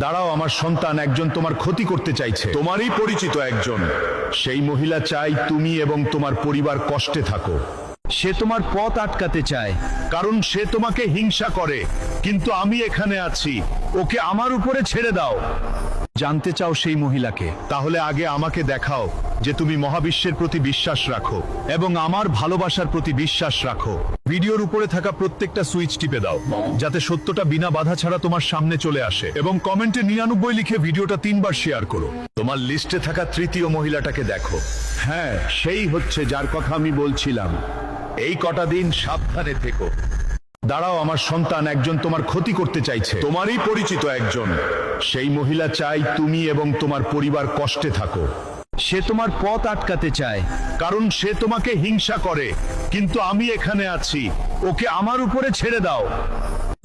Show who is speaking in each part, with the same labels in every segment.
Speaker 1: দাঁড়াও, আমার সন্তান একজন তোমার ক্ষতি করতে চাইছে। তোমারই পরিচিত একজন। সেই মহিলা চাই তুমি এবং তোমার পরিবার কষ্টে থাকো।
Speaker 2: সে তোমার পথ আটকাতে চায়,
Speaker 1: কারণ সে তোমাকে হিংসা করে, কিন্তু আমি এখানে আছি। ওকে আমার উপরে ছেড়ে দাও।
Speaker 2: জানতে চাও সেই মহিলাকে?
Speaker 1: তাহলে আগে আমাকে দেখাও যে তুমি মহাবিশ্বের প্রতি বিশ্বাস রাখো এবং আমার ভালোবাসার প্রতি বিশ্বাস রাখো। ভিডিওর উপরে থাকা প্রত্যেকটা সুইচ টিপে দাও, যাতে সত্যটা বিনা বাধা ছাড়া তোমার সামনে চলে আসে, এবং কমেন্টে 99 লিখে ভিডিওটা 3 বার শেয়ার করো। তোমার লিস্টে থাকা তৃতীয় মহিলাটাকে দেখো। হ্যাঁ, সেই হচ্ছে যার কথা আমি বলছিলাম। এই কটা দিন সাবধানে থেকো। দাঁড়াও, আমার সন্তান একজন তোমার ক্ষতি করতে চাইছে। তোমারই পরিচিত একজন। সেই মহিলা চাই তুমি এবং তোমার পরিবার কষ্টে থাকো।
Speaker 2: সে তোমার পথ আটকাতে চায়,
Speaker 1: কারণ সে তোমাকে হিংসা করে, কিন্তু আমি এখানে আছি। ওকে আমার উপরে ছেড়ে দাও।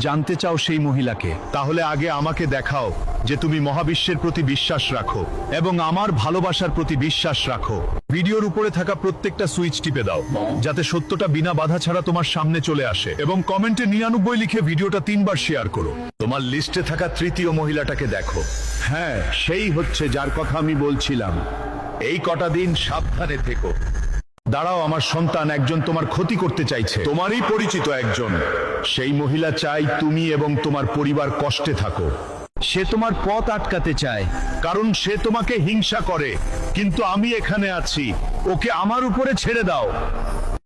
Speaker 2: জানতে চাও সেই মহিলাকে?
Speaker 1: তাহলে আগে আমাকে দেখাও যে তুমি মহাবিশ্বের প্রতি বিশ্বাস রাখো এবং আমার ভালোবাসার প্রতি বিশ্বাস রাখো। ভিডিওর উপরে থাকা প্রত্যেকটা সুইচ টিপে দাও, যাতে সত্যটা বিনা বাধা ছাড়া তোমার সামনে চলে আসে, এবং কমেন্টে 99 লিখে ভিডিওটা 3 বার শেয়ার করো। তোমার লিস্টে থাকা তৃতীয় মহিলাটাকে দেখো। হ্যাঁ, সেই হচ্ছে যার কথা আমি বলছিলাম। এই কটা দিন সাবধানে থেকো। দাঁড়াও, আমার সন্তান একজন তোমার ক্ষতি করতে চাইছে। তোমারই পরিচিত একজন। সেই মহিলা চাই তুমি এবং তোমার পরিবার কষ্টে থাকো।
Speaker 2: সে তোমার পথ আটকাতে চায়,
Speaker 1: কারণ সে তোমাকে হিংসা করে, কিন্তু আমি এখানে আছি। ওকে আমার উপরে ছেড়ে দাও।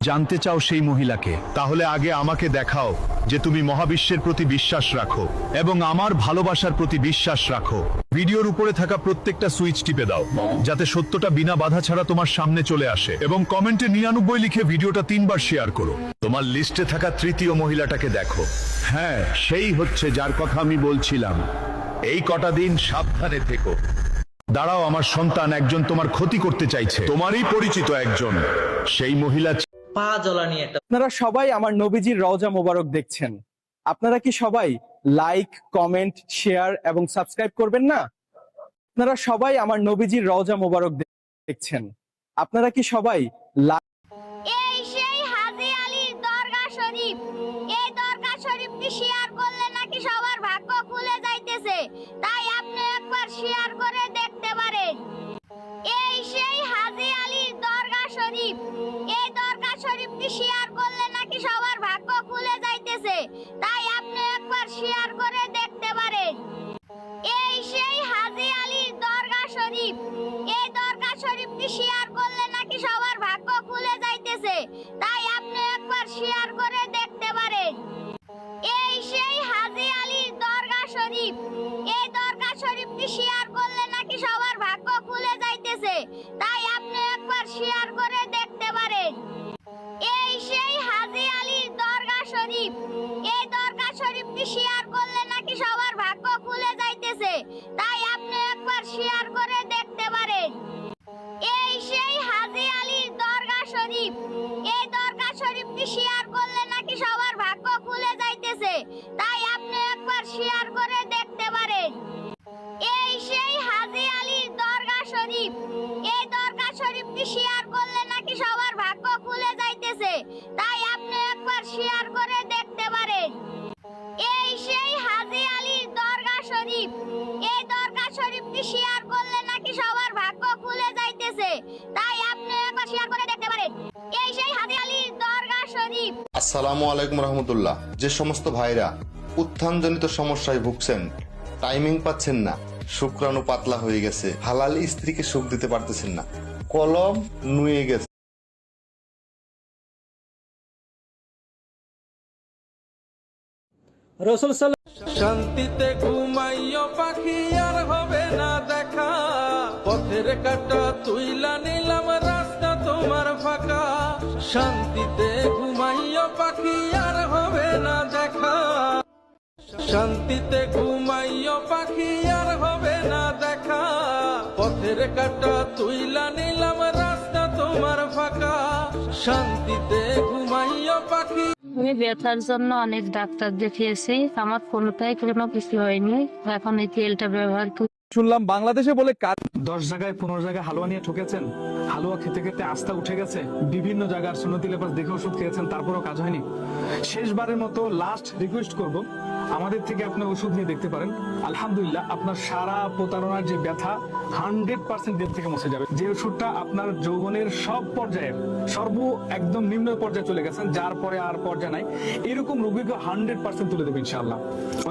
Speaker 2: জানতে চাও সেই মহিলাকে?
Speaker 1: তাহলে আগে আমাকে দেখাও যে তুমি মহাবিশ্বের প্রতি বিশ্বাস রাখো এবং আমার ভালোবাসার প্রতি বিশ্বাস রাখো। ভিডিওর উপরে থাকা প্রত্যেকটা সুইচ টিপে দাও, যাতে সত্যটা বিনা বাধা ছাড়া তোমার সামনে চলে আসে, এবং কমেন্টে 99 লিখে ভিডিওটা 3 বার শেয়ার করো। তোমার লিস্টে থাকা তৃতীয় মহিলাটাকে দেখো। হ্যাঁ, সেই হচ্ছে যার কথা আমি বলছিলাম। এই কটা দিন সাবধানে থেকো। দাঁড়াও, আমার সন্তান একজন তোমার ক্ষতি করতে চাইছে। তোমারই পরিচিত একজন। সেই মহিলা
Speaker 3: পা জ্বলানি একটা।
Speaker 4: আপনারা সবাই আমার নবীজির রওজা মোবারক দেখছেন। আপনারা কি সবাই লাইক, কমেন্ট, শেয়ার এবং সাবস্ক্রাইব করবেন না? আপনারা সবাই আমার নবীজির রওজা মোবারক দেখছেন। আপনারা কি সবাই
Speaker 5: এই সেই হাজী আলীর দরগা শরীফ। এই দরগা শরীফটি শেয়ার করলে নাকি সবার ভাগ্য খুলে যাইতেছে, তাই আপনি একবার শেয়ার করে দেখতে পারেন। এই সেই হাজী আলীর দরগা শরীফ। এই দরগা শরীফটি শেয়ার করলে নাকি সবার ভাগ্য খুলে যাইতেছে, তাই আপনি একবার শেয়ার করে দেখতে পারেন। এই সেই হাজী আলীর দরগা শরীফ। এই দরগা শরীফটি শেয়ার করলে নাকি সবার ভাগ্য খুলে যাইতেছে, তাই আপনি একবার শেয়ার করে দেখতে পারেন। এই সেই হাজী আলীর দরগা শরীফ। এই দরগা শরীফটি শেয়ার করলে নাকি সবার ভাগ্য খুলে যাইতেছে, তাই আপনি একবার শেয়ার করে দেখতে পারেন। এই সেই হাজী আলীর দরগা শরীফ। এই দরগা শরীফটি শেয়ার করলে নাকি সবার ভাগ্য খুলে যাইতেছে, তাই আপনি একবার শেয়ার করে দেখতে পারেন। এই সেই হাজী আলীর দরগা শরীফ। এই দরগা শরীফটি শেয়ার করলে নাকি সবার ভাগ্য খুলে যাইতেছে, তাই আপনি একবার শেয়ার করে দেখতে পারেন। এই সেই হাজী আলীর দরগা শরীফ। এই দরগা শরীফটি শেয়ার করলে নাকি সবার ভাগ্য খুলে যাইতেছে, তাই আপনি একবার শেয়ার করে দেখতে পারেন। এই সেই হাজী আলীর দরগা শরীফ। এই দরগা শরীফটি শেয়ার করলে নাকি সবার ভাগ্য খুলে যাইতেছে, তাই আপনি একবার শেয়ার করে দেখতে পারেন। এই সেই হাজী আলীর দরগা শরীফ।
Speaker 6: আসসালামু আলাইকুম রহমতুল্লাহ। যে সমস্ত ভাইরা উত্থানজনিত সমস্যায় ভুগছেন, টাইমিং পাচ্ছেন না, শুক্রাণু পাতলা হয়ে গেছে, হালাল স্ত্রীকে সুখ দিতে পারতেছেন না, কলম নুয়ে গেছে,
Speaker 4: রাসূল
Speaker 7: শান্তিতে ঘুমাইও পাখি আর হবে না দেখা, পথের কাটা তুইলা নিলাম রাস্তা তোমার ফাঁকা। শান্তিতে ঘুমাইও পাখি আর হবে না দেখা, শান্তিতে ঘুমাইও পাখি আর হবে না দেখা, পথের কাটা তুইলা নিলাম রাস্তা তোমার ফাঁকা। শান্তিতে ঘুমাইও পাখি।
Speaker 8: আমি ব্যথার জন্য অনেক ডাক্তার দেখিয়েছি, আমার কোনোটাই কোনো কিছু হয়নি। এখন এই তেলটা ব্যবহার করি।
Speaker 4: শুনলাম বাংলাদেশে বলে
Speaker 9: 10 জায়গায় 15 জায়গায় হালুয়া নিয়ে ঠকেছেন, হালুয়া খেতে খেতে আস্থা উঠে গেছে, বিভিন্ন জায়গার সুন্নতি লেবাস দেখে ওষুধ খেয়েছেন, তারপরও কাজ হয়নি। শেষবারের মতো লাস্ট রিকোয়েস্ট করব, আমাদের থেকে আপনি ওষুধ নিয়ে দেখতে পারেন। আলহামদুলিল্লাহ, আপনার সারা প্রতারণার যে ব্যথা 100% দেহ থেকে মুছে যাবে। যে ওষুধটা আপনার যৌবনের সব পর্যায়ে একদম নিম্ন পর্যায়ে চলে গেছেন, যার পরে আর পর্যায়ে নাই, এরকম রোগীকে 100% তুলে দেবে ইনশাআল্লাহ।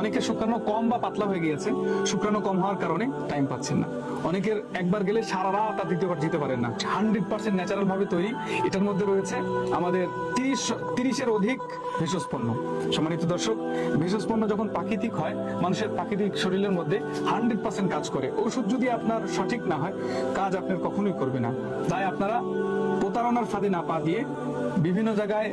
Speaker 9: অনেকে শুক্রাণু কম বা পাতলা হয়ে গিয়েছে, শুক্রাণু কম হওয়ার কারণে টাইম পাচ্ছেন না। অনেকের একবার গেলে সারা রাত আর দ্বিতীয়বার যেতে পারেন না। 100% ন্যাচারাল ভাবে তৈরি। এটার মধ্যে রয়েছে আমাদের 30-এর অধিক ভেষজ পণ্য। সম্মানিত দর্শক, ভেষজ পণ্য যখন প্রাকৃতিক হয়, মানুষের প্রাকৃতিক শরীরের মধ্যে 100% কাজ করে। ওষুধ যদি আপনার সঠিক না হয়, কাজ আপনার কখনোই করবে না। তাই আপনারা প্রতারণার ফাঁদে না পা দিয়ে বিভিন্ন জায়গায়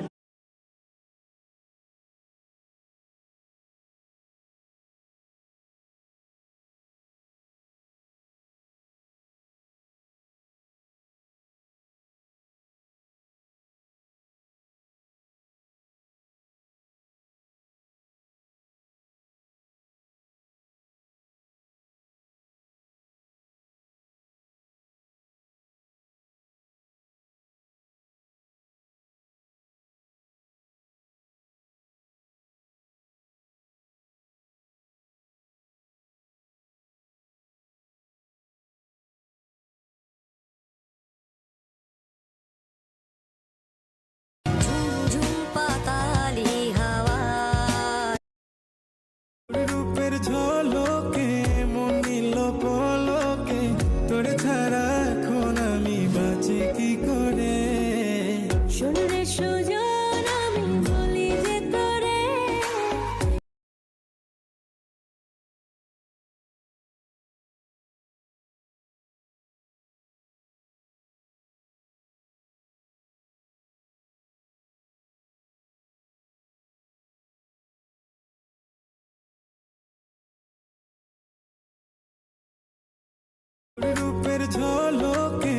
Speaker 7: রূপের ঝলকে মন নিল পলকে, তোর ছাড়া এখন আমি বাঁচি কি করে।
Speaker 5: শুনরে সুজন আমি বলি যে তোরে
Speaker 7: রূপের ঝলকে